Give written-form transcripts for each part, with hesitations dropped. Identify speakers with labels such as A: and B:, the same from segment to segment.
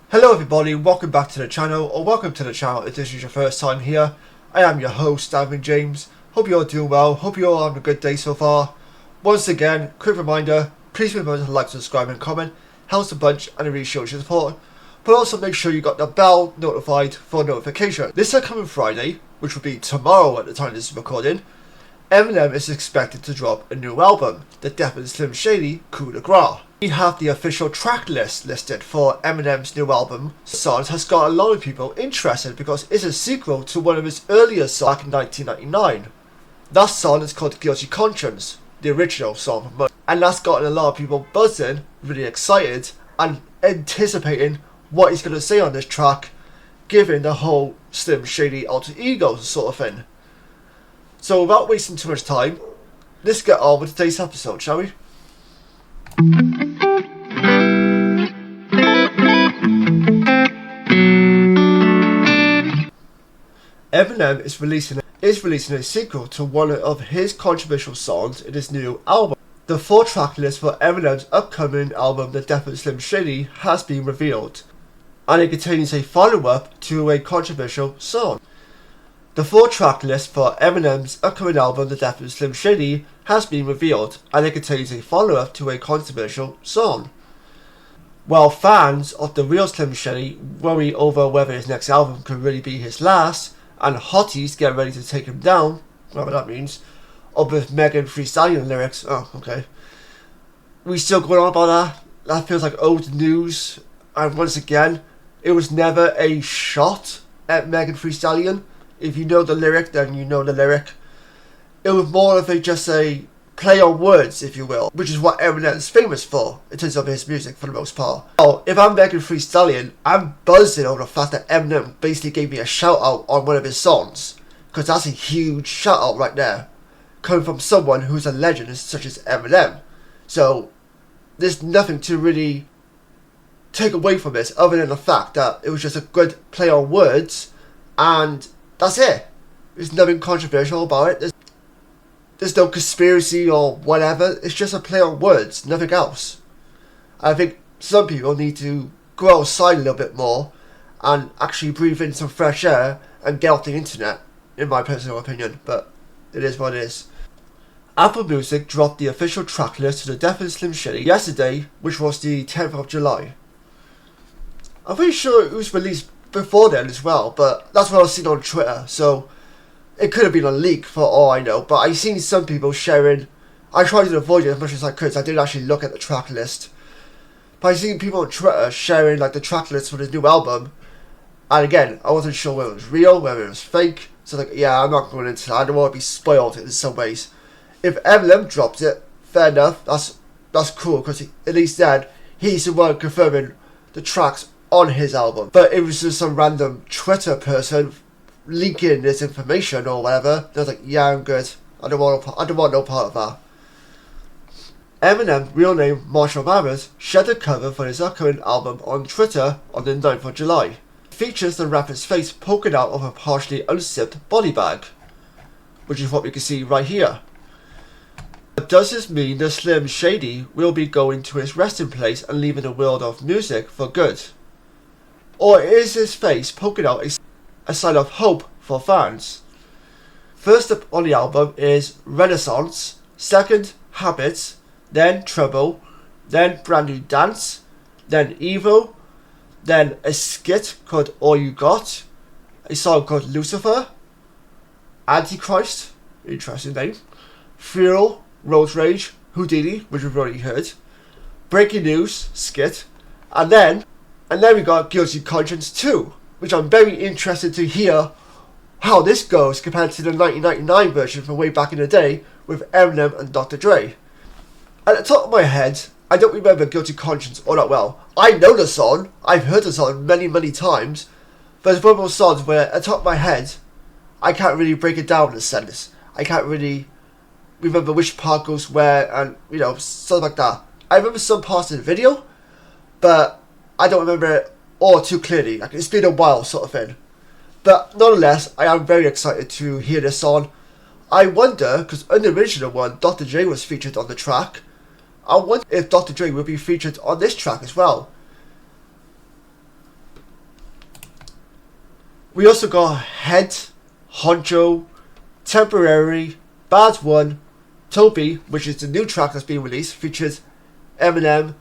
A: Hello everybody, welcome back to the channel, or welcome to the channel if this is your first time here. I am your host, Davin James. Hope you're all doing well, hope you're all having a good day so far. Once again, quick reminder, please remember to like, subscribe and comment, helps a bunch and it really shows your support. But also make sure you got the bell notified for notification. This upcoming Friday, which will be tomorrow at the time this is recording, Eminem is expected to drop a new album, the Death and Silm Shady Coup de Grace. We have the official track list listed for Eminem's new album. Songs has got a lot of people interested because it's a sequel to one of his earlier songs back in 1999. That song is called Guilty Conscience, the original song, and that's gotten a lot of people buzzing, really excited, and anticipating what he's going to say on this track, given the whole Silm Shady alter ego sort of thing. So without wasting too much time, let's get on with today's episode, shall we? Eminem is releasing a sequel to one of his controversial songs in his new album. The full track list for Eminem's upcoming album, The Death and Silm Shady, has been revealed, and it contains a follow-up to a controversial song. The full track list for Eminem's upcoming album, The Death and Silm Shady, has been revealed, and it contains a follow-up to a controversial song. While fans of the real Silm Shady worry over whether his next album could really be his last, and hotties get ready to take him down, whatever that means, or with Megan Thee Stallion lyrics, oh okay. We still going on about that? That feels like old news, and once again, it was never a shot at Megan Thee Stallion. If you know the lyric, then you know the lyric. It was more of just a play on words, if you will, which is what Eminem is famous for in terms of his music for the most part. Oh, if I'm Megan Thee Stallion, I'm buzzing over the fact that Eminem basically gave me a shout out on one of his songs, because that's a huge shout out right there, coming from someone who's a legend such as Eminem. So there's nothing to really take away from this other than the fact that it was just a good play on words, and that's it. There's nothing controversial about it. There's no conspiracy or whatever. It's just a play on words, nothing else. I think some people need to go outside a little bit more and actually breathe in some fresh air and get off the internet, in my personal opinion, but it is what it is. Apple Music dropped the official track list to The Death and Silm Shady yesterday, which was the 10th of July. I'm pretty sure it was released before then as well, but that's what I've seen on Twitter, so it could have been a leak for all I know, but I've seen some people sharing. I tried to avoid it as much as I could, so I didn't actually look at the track list, but I've seen people on Twitter sharing like the track list for the new album, and again, I wasn't sure whether it was real, whether it was fake, so like, yeah, I'm not going into that. I don't want to be spoiled in some ways. If Eminem drops it, fair enough, that's cool, because at least then, he's the one confirming the tracks on his album. But it was just some random Twitter person leaking this information or whatever. I was like, yeah, I'm good. I don't want no part of that. Eminem, real name Marshall Mathers, shared a cover for his upcoming album on Twitter on the 9th of July. It features the rapper's face poking out of a partially unzipped body bag, which is what we can see right here. But does this mean that Silm Shady will be going to his resting place and leaving the world of music for good? Or is his face poking out a sign of hope for fans? First up on the album is Renaissance, second Habits, then Trouble, then Brand New Dance, then Evil, then a skit called All You Got, a song called Lucifer, Antichrist, interesting name, Fuel, Road Rage, Houdini, which we've already heard, Breaking News, skit, and then we got Guilty Conscience 2, which I'm very interested to hear how this goes compared to the 1999 version from way back in the day with Eminem and Dr. Dre. At the top of my head, I don't remember Guilty Conscience all that well. I know the song, I've heard the song many, many times, but it's one of those songs where at the top of my head, I can't really break it down in a sense. I can't really remember which part goes where and, you know, stuff like that. I remember some parts of the video, but I don't remember it all too clearly. Like, it's been a while, sort of thing. But nonetheless, I am very excited to hear this song. I wonder, because in the original one, Dr. Dre was featured on the track. I wonder if Dr. Dre will be featured on this track as well. We also got Head, Honcho, Temporary, Bad One, Toby, which is the new track that's being released, features Eminem,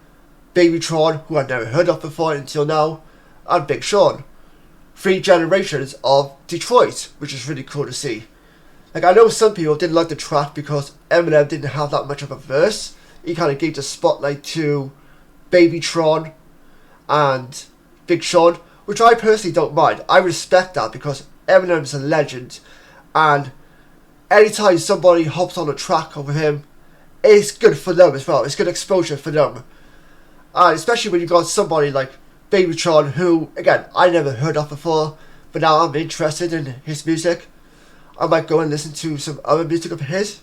A: Babytron, who I've never heard of before until now, and Big Sean. 3 generations of Detroit, which is really cool to see. Like, I know some people didn't like the track because Eminem didn't have that much of a verse. He kind of gave the spotlight to Babytron and Big Sean, which I personally don't mind. I respect that because Eminem's a legend, and anytime somebody hops on a track with him, it's good for them as well. It's good exposure for them. Especially when you got somebody like Babytron, who, again, I never heard of before, but now I'm interested in his music. I might go and listen to some other music of his.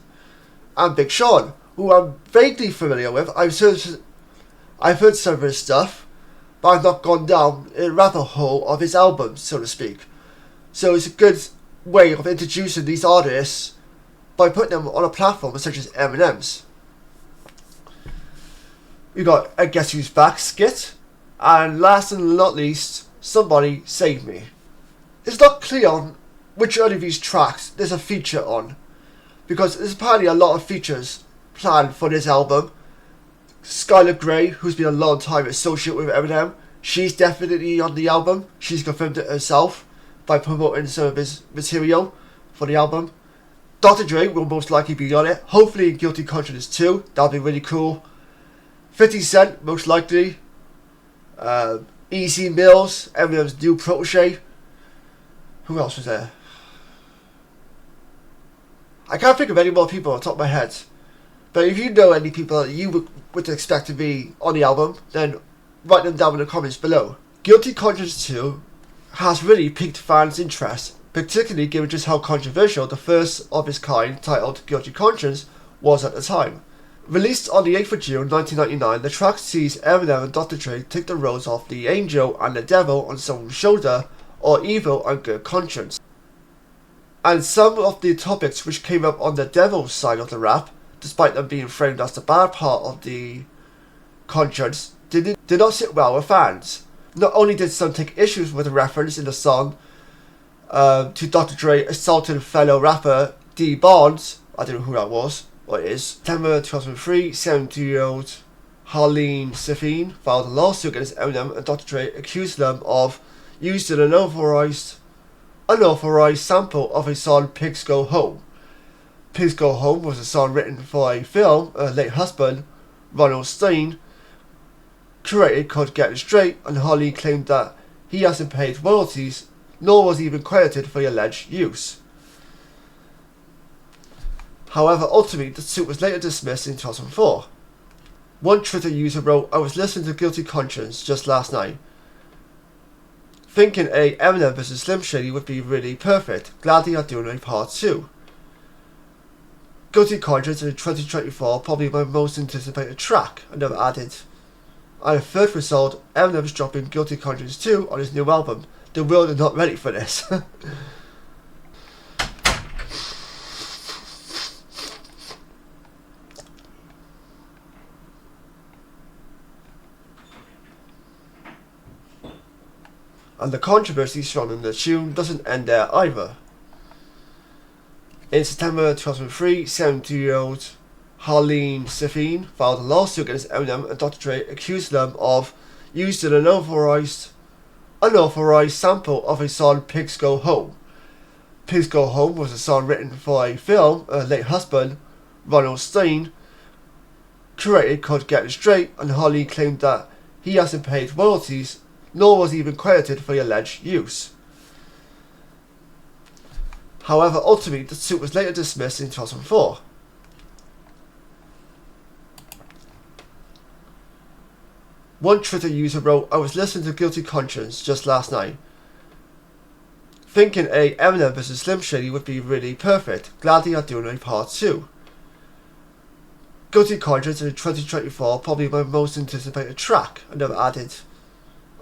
A: And Big Sean, who I'm vaguely familiar with. I've heard some of his stuff, but I've not gone down a rabbit hole of his albums, so to speak. So it's a good way of introducing these artists by putting them on a platform such as Eminem's. We got a Guess Who's Back skit, and last and not least, Somebody Save Me. It's not clear on which one of these tracks there's a feature on, because there's apparently a lot of features planned for this album. Skylar Grey, who's been a long time associate with Eminem, she's definitely on the album. She's confirmed it herself by promoting some of his material for the album. Dr. Dre will most likely be on it, hopefully in Guilty Conscience 2, that'll be really cool. 50 Cent, most likely. Easy Mills, Eminem's new protege. Who else was there? I can't think of any more people on top of my head. But if you know any people that you would expect to be on the album, then write them down in the comments below. Guilty Conscience 2 has really piqued fans' interest, particularly given just how controversial the first of its kind, titled Guilty Conscience, was at the time. Released on the 8th of June 1999, the track sees Eminem and Dr. Dre take the roles of the angel and the devil on someone's shoulder, or evil and good conscience. And some of the topics which came up on the devil's side of the rap, despite them being framed as the bad part of the conscience, did not sit well with fans. Not only did some take issues with the reference in the song to Dr. Dre assaulting fellow rapper D. Barnes, I don't know who that was, or is. September 2003, 72-year-old Harleen Safine filed a lawsuit against Eminem and Dr. Dre, accusing them of using an unauthorized sample of his song Pigs Go Home. Pigs Go Home was a song written for a film her late husband, Ronald Stein, created called Get It Straight, and Harleen claimed that he hasn't paid royalties, nor was even credited for the alleged use. However, ultimately, the suit was later dismissed in 2004. One Twitter user wrote, "I was listening to Guilty Conscience just last night, thinking a Eminem vs Silm Shady would be really perfect. Glad they are doing a part 2. Guilty Conscience in 2024, probably my most anticipated track," another added. And a third result, Eminem's dropping Guilty Conscience 2 on his new album. The world is not ready for this. And the controversy surrounding the tune doesn't end there either. In September 2003, 72-year-old Harleen Safine filed a lawsuit against Eminem and Dr. Dre, accusing them of using an unauthorized sample of his song Pigs Go Home. Pigs Go Home was a song written for a film her late husband, Ronald Stein, created called Get It Straight, and Harleen claimed that he hasn't paid royalties, nor was even credited for the alleged use. However, ultimately, the suit was later dismissed in 2004. One Twitter user wrote, "I was listening to Guilty Conscience just last night, thinking a Eminem vs Silm Shady would be really perfect. Glad they are doing a part 2. Guilty Conscience in 2024, probably my most anticipated track," another added.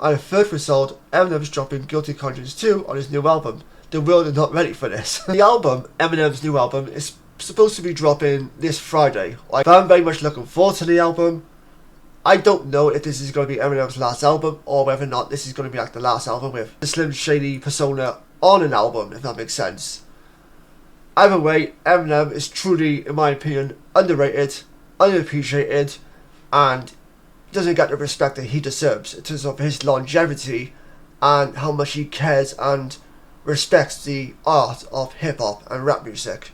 A: And a third result, Eminem's dropping Guilty Conscience 2 on his new album. The world is not ready for this. The album, Eminem's new album, is supposed to be dropping this Friday. I'm very much looking forward to the album. I don't know if this is going to be Eminem's last album, or whether or not this is going to be like the last album with the Silm Shady persona on an album, if that makes sense. Either way, Eminem is truly, in my opinion, underrated, underappreciated, and doesn't get the respect that he deserves in terms of his longevity and how much he cares and respects the art of hip-hop and rap music.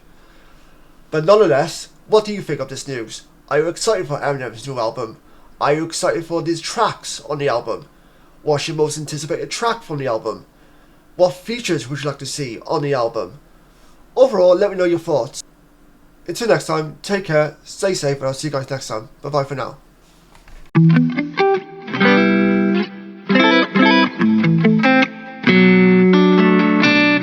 A: But nonetheless, what do you think of this news? Are you excited for Eminem's new album? Are you excited for these tracks on the album? What's your most anticipated track from the album? What features would you like to see on the album? Overall, let me know your thoughts. Until next time, take care, stay safe, and I'll see you guys next time. Bye bye for now.